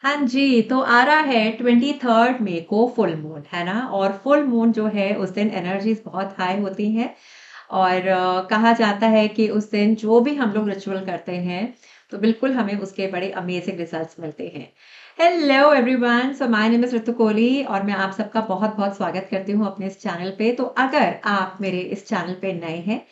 हाँ जी, तो आ रहा है 23rd मई को फुल मून, है ना? और फुल मून जो है उस दिन एनर्जीज़ बहुत हाई होती हैं और कहा जाता है कि उस दिन जो भी हम लोग रिचुअल करते हैं, तो बिल्कुल हमें उसके बड़े अमेज़िंग रिज़ल्ट्स मिलते हैं। Hello everyone, so my name is Ritu Kohli और मैं आप सबका बहुत-बहुत स्वागत करती हूँ अपने इस चैनल पे। तो अगर आप मेरे इस चैनल पे नए हैं,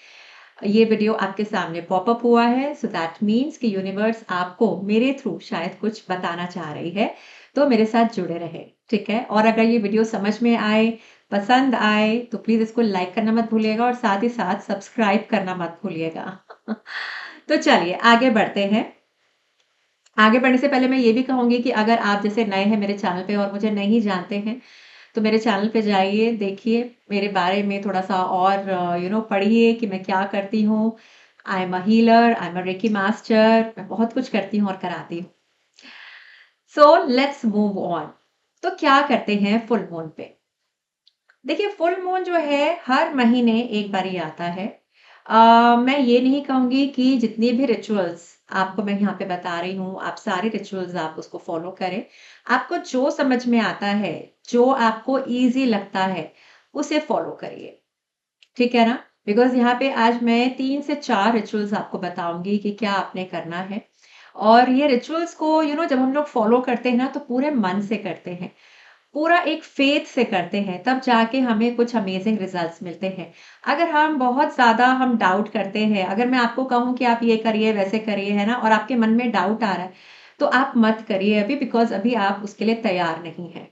ये वीडियो आपके सामने पॉपअप हुआ है सो दैट मीन्स कि यूनिवर्स आपको मेरे थ्रू शायद कुछ बताना चाह रही है, तो मेरे साथ जुड़े रहे, ठीक है? और अगर ये वीडियो समझ में आए, पसंद आए, तो प्लीज़ इसको लाइक करना मत भूलिएगा और साथ ही साथ सब्सक्राइब करना मत भूलिएगा। तो चलिए आगे बढ़ते हैं। आगे बढ़ने से पहले मैं ये भी कहूँगी कि अगर आप जैसे नए हैं मेरे चैनल पे और मुझे नहीं जानते हैं, तो मेरे चैनल पे जाइए, देखिए मेरे बारे में थोड़ा-सा और पढ़िए कि मैं क्या करती हूँ। I am a healer, I am a reiki master, मैं बहुत कुछ करती हूँ और कराती हूँ। So let's move on. तो क्या करते हैं फुल मून पे? देखिए फुल मून जो है हर महीने एक बार ही आता है। मैं ये नहीं कहूँगी कि जितनी भी रिचुअल्स आपको मैं यहाँ पे बता रही हूँ, आप सारे रिचुअल्स आप उसको फ़ॉलो करें। आपको जो समझ में आता है, जो आपको ईज़ी लगता है, उसे फ़ॉलो करिए, ठीक है ना? बिकॉज़ यहाँ पे आज मैं 3 से 4 रिचुअल्स आपको बताऊँगी कि क्या आपने करना है। और ये रिचुअल्स को जब हम लोग फ़ॉलो करते हैं ना, तो पूरे मन से करते हैं। पूरा एक फेथ से करते हैं, तब जाके हमें कुछ अमेज़िंग रिज़ल्ट्स मिलते हैं। अगर हम बहुत ज़्यादा हम डाउट करते हैं, अगर मैं आपको कहूँ कि आप ये करिए, वैसे करिए, है ना? और आपके मन में डाउट आ रहा है, तो आप मत करिए अभी बिकॉज़ अभी आप उसके लिए तैयार नहीं हैं।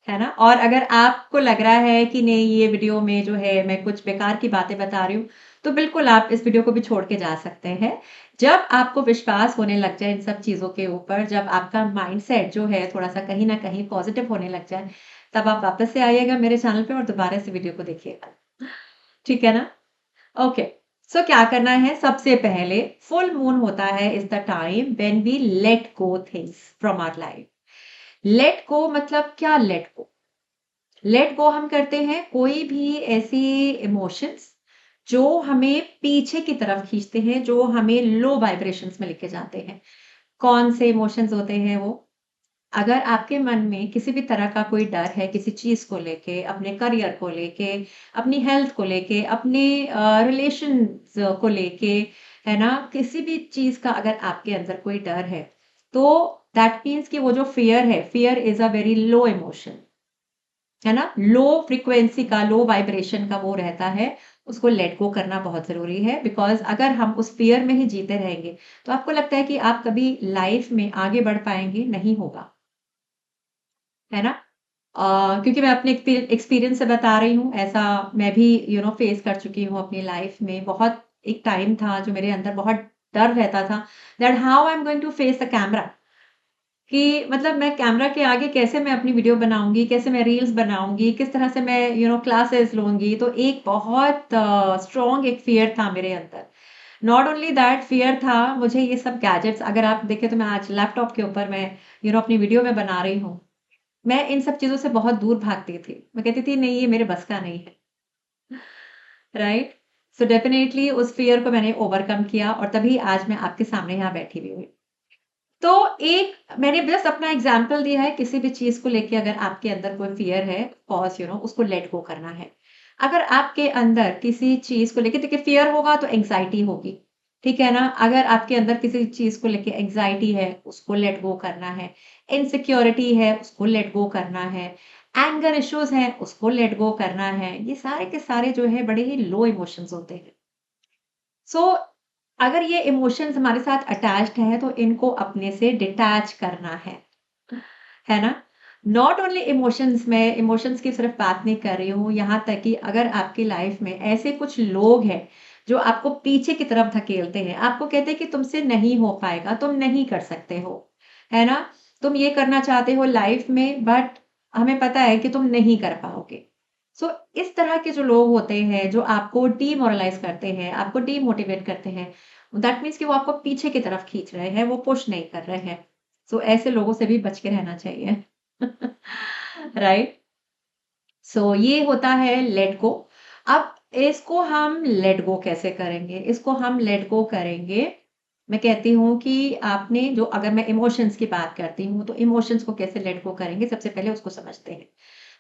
है ना? और अगर आपको लग रहा है कि नहीं ये वीडियो में जो है मैं कुछ बेकार की बातें बता रही हूँ, तो बिल्कुल आप इस वीडियो को भी छोड़ के जा सकते हैं। जब आपको विश्वास होने लग जाए इन सब चीज़ों के ऊपर, जब आपका माइंडसेट जो है थोड़ा-सा कहीं न कहीं पॉज़िटिव होने लग जाए, तब आप वापस से आइएगा मेरे चैनल पे और दोबारा से वीडियो को देखिएगा। ठीक है ना? ओके। सो क्या करना है? सबसे पहले फुल मून होता है is the time when we let go things from our life. Let go मतलब क्या लेट गो? लेट गो हम करते हैं कोई भी ऐसी इमोशंस जो हमें पीछे की तरफ खींचते हैं, जो हमें लो वाइब्रेशंस में लेके जाते हैं। कौन से इमोशंस होते हैं वो? अगर आपके मन में किसी भी तरह का कोई डर है किसी चीज़ को लेके, अपने करियर को लेके, अपनी हेल्थ को लेके, अपने रिलेशंस को लेके, है ना? किसी भी चीज़ का अगर आपके अंदर कोई डर है, तो दैट मीन्स कि वो जो fear is a very low emotion. है ना? लो फ्रीक्वेंसी का, लो वाइब्रेशन का वो रहता है, उसको लेट गो करना बहुत ज़रूरी है बिकॉज़ अगर हम उस फ़ियर में ही जीते रहेंगे, तो आपको लगता है कि आप कभी लाइफ़ में आगे बढ़ पाएँगे? नहीं होगा, है ना? क्योंकि मैं अपने एक्सपीरियंस से बता रही हूँ, ऐसा मैं भी फेस कर चुकी हूँ अपनी लाइफ़ में। बहुत एक टाइम था जो मेरे अंदर बहुत डर रहता था that how I am going to face the camera. कि मतलब मैं कैमरा के आगे कैसे मैं अपनी वीडियो बनाऊँगी, कैसे मैं रील्स बनाऊँगी, किस तरह से मैं क्लासेस लूँगी। तो एक बहुत स्ट्रॉन्ग एक फ़ियर था मेरे अंदर। नॉट ओनली दैट फ़ियर था, मुझे ये सब गैजेट्स अगर आप देखें तो मैं आज लैपटॉप के ऊपर मैं अपनी वीडियो में बना रही हूँ। मैं इन सब चीज़ों से बहुत दूर भागती थी। मैं कहती थी नहीं ये मेरे बस का नहीं है, राइट? सो डेफिनिटली उस फ़ियर को मैंने ओवरकम किया और तभी आज मैं आपके सामने यहाँ बैठी हुई हूँ। तो एक मैंने बस अपना एग्ज़ाम्पल दिया है, किसी भी चीज़ को लेके अगर आपके अंदर कोई फ़ियर है, पॉज़ उसको लेट गो करना है। अगर आपके अंदर किसी चीज़ को लेके देखिए फ़ियर होगा तो एंग्ज़ायटी होगी, ठीक है ना? अगर आपके अंदर किसी चीज़ को लेके एंग्ज़ायटी है, उसको लेट गो करना है। इनसिक्योरिटी है, उसको लेट गो करना है। एंगर इश्यूज़ हैं, उसको लेट गो करना है। ये सारे के सारे जो है बड़े ही लो इमोशंस होते हैं। सो अगर ये इमोशंस हमारे साथ अटैच्ड हैं तो इनको अपने से डिटैच करना है ना? नॉट ओनली इमोशंस मैं इमोशंस की सिर्फ बात नहीं कर रही हूँ, यहाँ तक कि अगर आपकी लाइफ में ऐसे कुछ लोग हैं जो आपको पीछे की तरफ धकेलते हैं, आपको कहते हैं कि तुमसे नहीं हो पाएगा, तुम नहीं कर सकते हो, है ना? तुम ये करना चाहते हो लाइफ में बट हमें पता है कि तुम नहीं कर पाओगे। सो इस तरह के जो लोग होते हैं, जो आपको डीमोरलाइज़ करते हैं, आपको डीमोटिवेट करते हैं, दैट मीन्स कि वो आपको पीछे की तरफ खींच रहे हैं, वो पुश नहीं कर रहे हैं। सो ऐसे लोगों से भी बच के रहना चाहिए। राइट? सो ये होता है लेट गो। अब इसको हम लेट गो कैसे करेंगे? इसको हम लेट गो करेंगे मैं कहती हूँ कि आपने जो अगर मैं इमोशंस की बात करती हूँ, तो इमोशंस को कैसे लेट गो करेंगे, सबसे पहले उसको समझते हैं।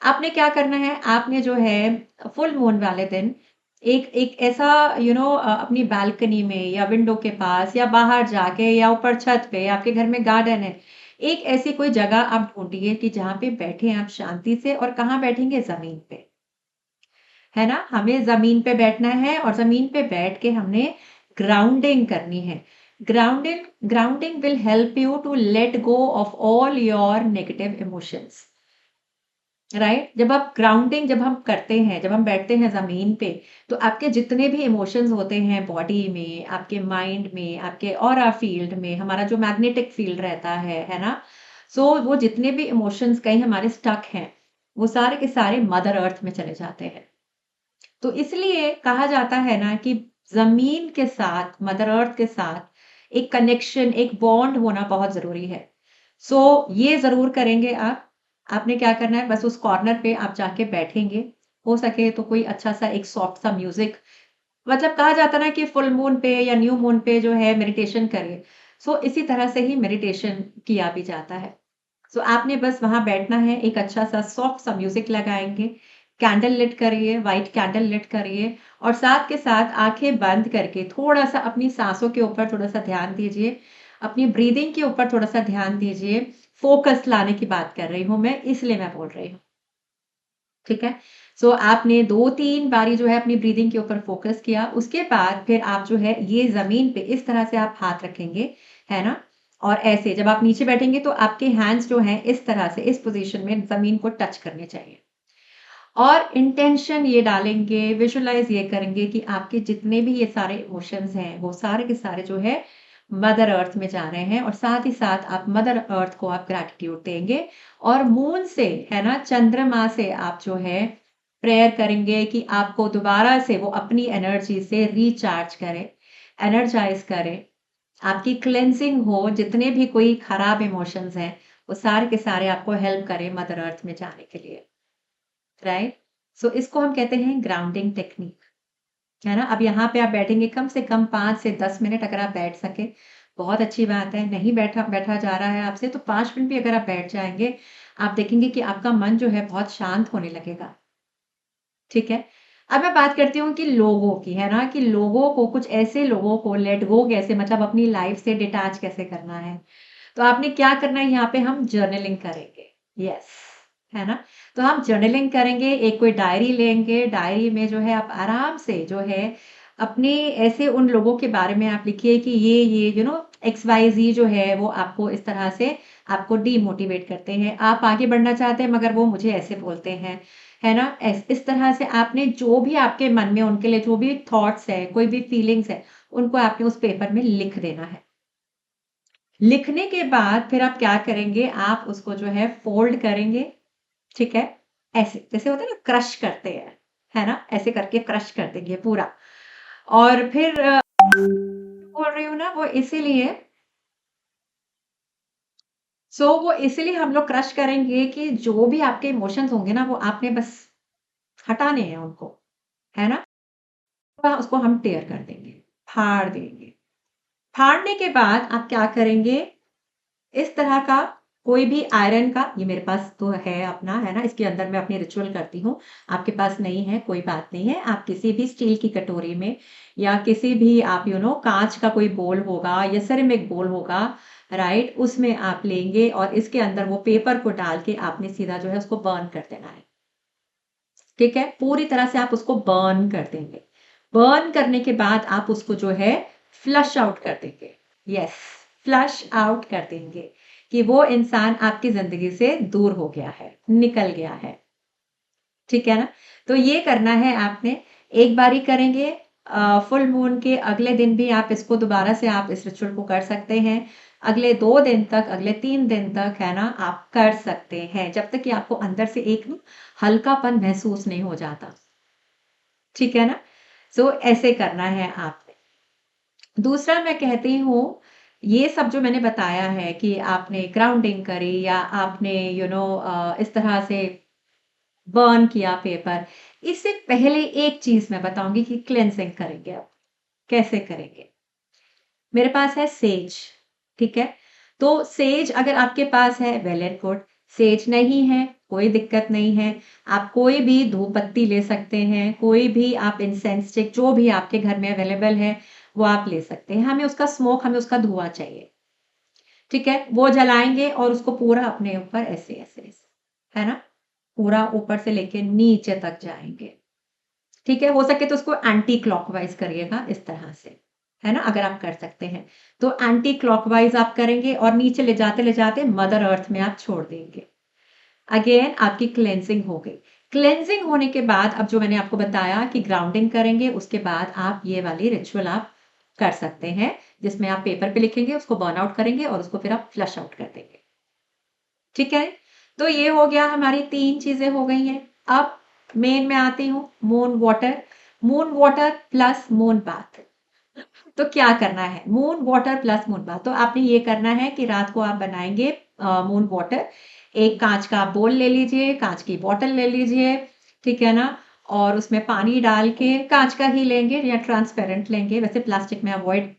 आपने क्या करना है, आपने जो है फुल मून वाले दिन एक एक ऐसा अपनी बालकनी में या विंडो के पास या बाहर जाके या ऊपर छत पे या आपके घर में गार्डन है, एक ऐसी कोई जगह आप ढूँढिए कि जहाँ पे बैठे आप शांति से और कहाँ बैठेंगे? ज़मीन पे, है ना? हमें ज़मीन पे बैठना है और ज़मीन पे बैठ के हमने ग्राउंडिंग करनी है। Grounding grounding will help you to let go of all your negative emotions, right? जब हम करते हैं, जब हम बैठते हैं ज़मीन पे, तो आपके जितने भी इमोशंस होते हैं बॉडी में, आपके माइंड में, आपके ऑरा फील्ड में, हमारा जो मैग्नेटिक फील्ड रहता है ना? सो वो जितने भी इमोशंस कहीं हमारे स्टक हैं, वो सारे के सारे मदर अर्थ में चले जाते हैं। तो इसलिए कहा जाता है ना कि ज़मीन के साथ, मदर अर्थ के साथ एक कनेक्शन, एक बॉन्ड होना बहुत ज़रूरी है। सो ये ज़रूर करेंगे आप। आपने क्या करना है, बस उस कॉर्नर पे आप जाके बैठेंगे। हो सके तो कोई अच्छा-सा एक सॉफ्ट सा म्यूज़िक, मतलब कहा जाता है ना कि फुल मून पे या न्यू मून पे जो है मेडिटेशन करिए। सो इसी तरह से ही मेडिटेशन किया भी जाता है। सो आपने बस वहाँ बैठना है, एक अच्छा-सा सॉफ्ट सा म्यूज़िक लगाएँगे, कैंडल लिट करिए, व्हाइट कैंडल लिट करिए और साथ के साथ आँखें बंद करके थोड़ा-सा अपनी साँसों के ऊपर थोड़ा-सा ध्यान दीजिए, अपनी ब्रीथिंग के ऊपर थोड़ा-सा ध्यान दीजिए। फ़ोकस लाने की बात कर रही हूँ मैं, इसलिए मैं बोल रही हूँ। ठीक है? सो आपने 2-3 बारी जो है अपनी ब्रीथिंग के ऊपर फ़ोकस किया, उसके बाद फिर आप जो है ये ज़मीन पे इस तरह से आप हाथ रखेंगे, है ना? और ऐसे जब आप नीचे बैठेंगे तो आपके हैंड्स जो हैं इस तरह से इस पोज़ीशन में ज़मीन को टच करने चाहिए। और इंटेंशन ये डालेंगे, विजुअलाइज़ ये करेंगे कि आपके जितने भी ये सारे इमोशंस हैं, वो सारे के सारे जो है मदर अर्थ में जा रहे हैं और साथ ही साथ आप मदर अर्थ को आप ग्रैटिट्यूड देंगे और मून से, है ना, चंद्रमा से आप जो है प्रेयर करेंगे कि आपको दोबारा से वो अपनी एनर्जी से रिचार्ज करे, एनर्जाइज़ करे, आपकी क्लेंजिंग हो, जितने भी कोई खराब इमोशंस हैं, वो सारे के सारे आपको हेल्प करें मदर अर्थ में जाने के लिए। राइट? सो इसको हम कहते हैं ग्राउंडिंग टेक्निक, है ना? अब यहाँ पे आप बैठेंगे कम से कम 5 से 10 मिनट अगर आप बैठ सकें, बहुत अच्छी बात है। नहीं बैठा बैठा जा रहा है आपसे तो 5 मिनट भी अगर आप बैठ जाएँगे, आप देखेंगे कि आपका मन जो है बहुत शांत होने लगेगा। ठीक है? अब मैं बात करती हूँ कि लोगों की, है ना? कि लोगों को कुछ ऐसे लोगों को लेट गो कैसे, मतलब अपनी लाइफ़ से डिटैच कैसे करना है। तो आपने क्या करना है, यहाँ पे हम जर्नलिंग करेंगे। यस, है ना? तो हम जर्नलिंग करेंगे, एक कोई डायरी लेंगे, डायरी में जो है आप आराम से जो है अपने ऐसे उन लोगों के बारे में आप लिखिए कि ये XYZ जो है वो आपको इस तरह से आपको डीमोटिवेट करते हैं। आप आगे बढ़ना चाहते हैं मगर वो मुझे ऐसे बोलते हैं, है ना? इस तरह से आपने जो भी आपके मन में उनके लिए जो भी थॉट्स हैं, कोई भी फीलिंग्स हैं, उनको आपने उस पेपर में लिख देना है। लिखने के बाद फिर आप क्या करेंगे, आप उसको जो है फ़ोल्ड करेंगे, ठीक है? ऐसे, जैसे होता है ना क्रश करते हैं, है ना? ऐसे करके क्रश कर देंगे पूरा और फिर बोल रही हूँ ना वो इसीलिए वो इसीलिए हम लोग क्रश करेंगे कि जो भी आपके इमोशंस होंगे ना, वो आपने बस हटाने हैं उनको, है ना? उसको हम टेयर कर देंगे, फाड़ देंगे। फाड़ने के बाद आप क्या करेंगे, इस तरह का कोई भी आयरन का, ये मेरे पास तो है अपना, है ना? इसके अंदर मैं अपनी रिचुअल करती हूँ। आपके पास नहीं है, कोई बात नहीं है। आप किसी भी स्टील की कटोरी में या किसी भी आप काँच का कोई बोल होगा या सिरेमिक बोल होगा, राइट? उसमें आप लेंगे और इसके अंदर वो पेपर को डाल के आपने सीधा जो है उसको बर्न कर देना है। ठीक है? पूरी तरह से आप उसको बर्न कर देंगे। बर्न करने के बाद आप उसको जो है फ्लश आउट कर देंगे। यस, फ्लश आउट कर देंगे कि वो इंसान आपकी ज़िंदगी से दूर हो गया है, निकल गया है। ठीक है ना? तो ये करना है आपने, एक बारी करेंगे, फुल मून के अगले दिन भी आप इसको दोबारा से आप इस रिचुअल को कर सकते हैं। अगले 2 दिन तक, अगले 3 दिन तक, है ना, आप कर सकते हैं, जब तक कि आपको अंदर से एक ना हल्कापन महसूस नहीं हो जाता। ठीक है ना? ऐसे करना है आपने। दूसरा मैं कहती हूँ, ये सब जो मैंने बताया है कि आपने ग्राउंडिंग करी या आपने इस तरह से बर्न किया पेपर, इससे पहले एक चीज़ मैं बताऊँगी कि क्लेंजिंग करेंगे आप, कैसे करेंगे? मेरे पास है सेज, ठीक है? तो सेज अगर आपके पास है वेल एंड गुड, सेज नहीं है, कोई दिक्कत नहीं है। आप कोई भी धूप बत्ती ले सकते हैं, कोई भी आप इंसेंस स्टिक जो भी आपके घर में अवेलेबल है, वो आप ले सकते हैं। हमें उसका धुआँ चाहिए, ठीक है? वो जलाएँगे और उसको पूरा अपने ऊपर ऐसे-ऐसे, है ना? पूरा ऊपर से लेके नीचे तक जाएँगे। ठीक है? हो सके तो उसको एंटी क्लॉकवाइज़ करिएगा इस तरह से, है ना? अगर आप कर सकते हैं। तो एंटी क्लॉकवाइज़ आप करेंगे और नीचे ले जाते मदर अर्थ में आप छोड़ देंगे। अगेन आपकी क्लेंजिंग हो गई। क्लेंजिंग होने के बाद अब जो मैंने आपको बताया कि ग्राउंडिंग करेंगे, उसके बाद आप ये वाली रिचुअल आप कर सकते हैं, जिसमें आप पेपर पे लिखेंगे, उसको बर्न आउट करेंगे और उसको फिर आप फ्लश आउट कर देंगे। ठीक है? तो ये हो गया हमारी 3 चीज़ें हो गई हैं। अब मेन में आती हूँ moon water plus moon bath. तो क्या करना है? Moon water plus moon bath. तो आपने ये करना है कि रात को आप बनाएँगे मून वाटर। एक काँच का बोल ले लीजिए, काँच की बॉटल ले लीजिए, ठीक है ना? और उसमें पानी डाल के काँच का ही लेंगे या ट्रांसपेरेंट लेंगे। वैसे प्लास्टिक में अवॉइड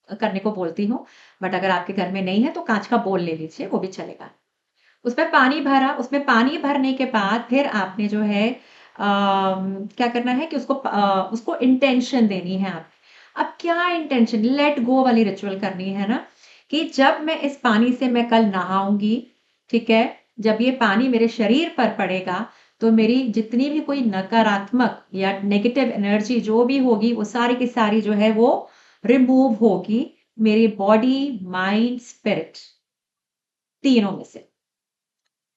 करने को बोलती हूँ, बट अगर आपके घर में नहीं है तो काँच का बोल ले लीजिए, वो भी चलेगा। उसमें पानी भरा, उसमें पानी भरने के बाद फिर आपने जो है क्या करना है कि उसको इंटेंशन देनी है आप। अब क्या इंटेंशन? लेट गो वाली रिचुअल करनी है ना, कि जब मैं इस पानी से मैं कल नहाऊँगी, ठीक है? जब ये पानी मेरे शरीर पर पड़ेगा, तो मेरी जितनी भी कोई नकारात्मक या नेगेटिव एनर्जी जो भी होगी, वो सारी की सारी जो है वो रिमूव होगी, मेरी बॉडी, माइंड, स्पिरिट तीनों में से।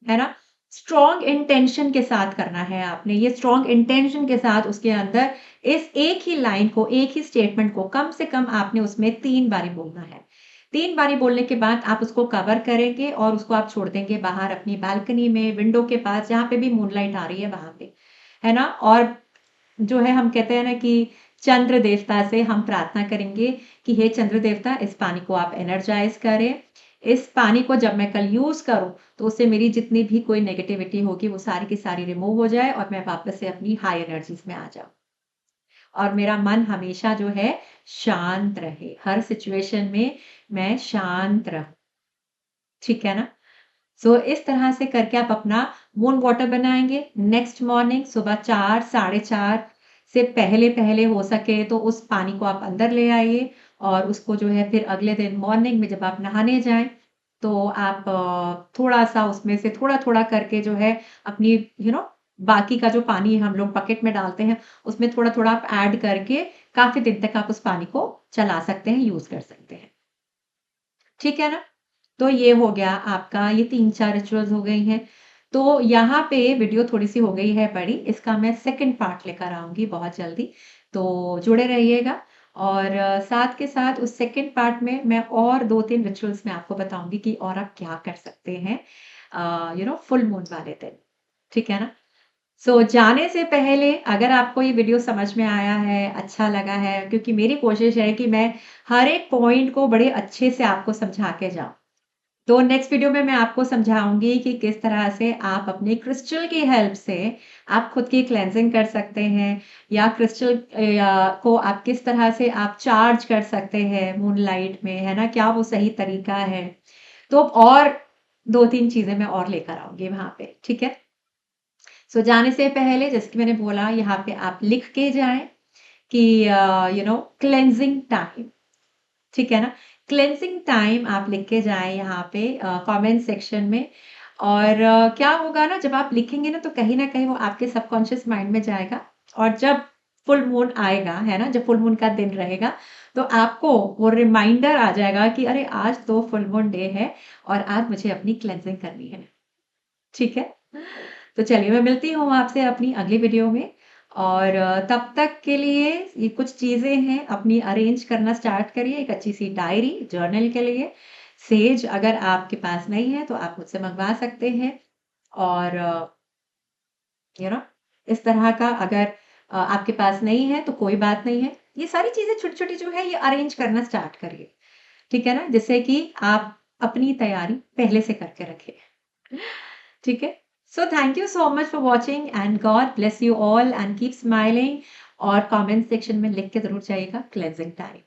है ना? स्ट्रॉन्ग इंटेंशन के साथ करना है आपने। ये स्ट्रॉन्ग इंटेंशन के साथ उसके अंदर इस एक ही लाइन को, एक ही स्टेटमेंट को कम से कम आपने उसमें 3 बारी बोलना है। 3 बारी बोलने के बाद आप उसको कवर करेंगे और उसको आप छोड़ देंगे बाहर अपनी बालकनी में, विंडो के पास, जहाँ पे भी मूनलाइट आ रही है वहाँ पे। है ना? और जो है हम कहते हैं ना कि चंद्र देवता से हम प्रार्थना करेंगे कि हे चंद्र देवता, इस पानी को आप एनर्जाइज़ करें। इस पानी को जब मैं कल यूज़ करूँ, तो उससे मेरी जितनी भी कोई नेगेटिविटी होगी वो सारी की सारी रिमूव हो जाए और मैं वापस से अपनी हाई एनर्जीज़ में आ जाऊँ। और मेरा मन हमेशा जो है शांत रहे, हर सिचुएशन में मैं शांत रहूँ, ठीक है ना? सो इस तरह से करके आप अपना मून वाटर बनाएँगे। नेक्स्ट मॉर्निंग सुबह 4 साढ़े 4 से पहले-पहले हो सके तो उस पानी को आप अंदर ले आइए और उसको जो है फिर अगले दिन मॉर्निंग में जब आप नहाने जाएँ, तो आप थोड़ा-सा उसमें से थोड़ा-थोड़ा करके जो है अपनी बाकी का जो पानी हम लोग बकेट में डालते हैं, उसमें थोड़ा-थोड़ा आप ऐड करके काफ़ी दिन तक आप उस पानी को चला सकते हैं, यूज़ कर सकते हैं। ठीक है ना? तो ये हो गया आपका, ये 3-4 रिचुअल्स हो गई हैं। तो यहाँ पे वीडियो थोड़ी-सी हो गई है बड़ी, इसका मैं सेकंड पार्ट लेकर आऊँगी बहुत जल्दी, तो जुड़े रहिएगा और साथ के साथ उस सेकंड पार्ट में मैं और 2-3 रिचुअल्स मैं आपको बताऊँगी कि और आप क्या कर सकते हैं फुल मून वाले दिन, ठीक है ना? जाने से पहले अगर आपको ये वीडियो समझ में आया है, अच्छा लगा है, क्योंकि मेरी कोशिश है कि मैं हर एक पॉइंट को बड़े अच्छे से आपको समझा के जाऊँ। तो नेक्स्ट वीडियो में मैं आपको समझाऊँगी कि किस तरह से आप अपने क्रिस्टल की हेल्प से आप खुद की क्लेंजिंग कर सकते हैं या क्रिस्टल को आप किस तरह से आप चार्ज कर सकते हैं मूनलाइट में, है ना? क्या वो सही तरीका है? तो और 2-3 चीज़ें मैं और लेकर आऊँगी वहाँ पे, ठीक है? जाने से पहले जैसे कि मैंने बोला यहाँ पे आप लिख के जाएँ कि क्लेंजिंग टाइम, ठीक है ना? क्लेंजिंग टाइम आप लिख के जाएँ यहाँ पे कमेंट सेक्शन में और क्या होगा ना जब आप लिखेंगे ना तो कहीं न कहीं वो आपके सबकॉन्शियस माइंड में जाएगा और जब फुल मून आएगा, है ना? जब फुल मून का दिन रहेगा, तो आपको वो रिमाइंडर आ जाएगा कि अरे! आज तो फुल मून डे है और आज मुझे अपनी क्लेंजिंग करनी है। ठीक है? तो चलिए मैं मिलती हूँ आपसे अपनी अगली वीडियो में और तब तक के लिए ये कुछ चीज़ें हैं अपनी अरेंज करना स्टार्ट करिए एक अच्छी-सी डायरी, जर्नल के लिए। सेज अगर आपके पास नहीं है तो आप मुझसे मँगवा सकते हैं और यू नो इस तरह का अगर आपके पास नहीं है तो कोई बात नहीं है। ये सारी चीज़ें छोटी-छोटी जो है ये अरेंज करना स्टार्ट करिए। ठीक है ना? जिससे कि आप अपनी तैयारी पहले से करके रखें। ठीक है? So thank you so much for watching and God bless you all and keep smiling और कमेंट सेक्शन में लिख के ज़रूर जाइएगा क्लेंजिंग टाइम।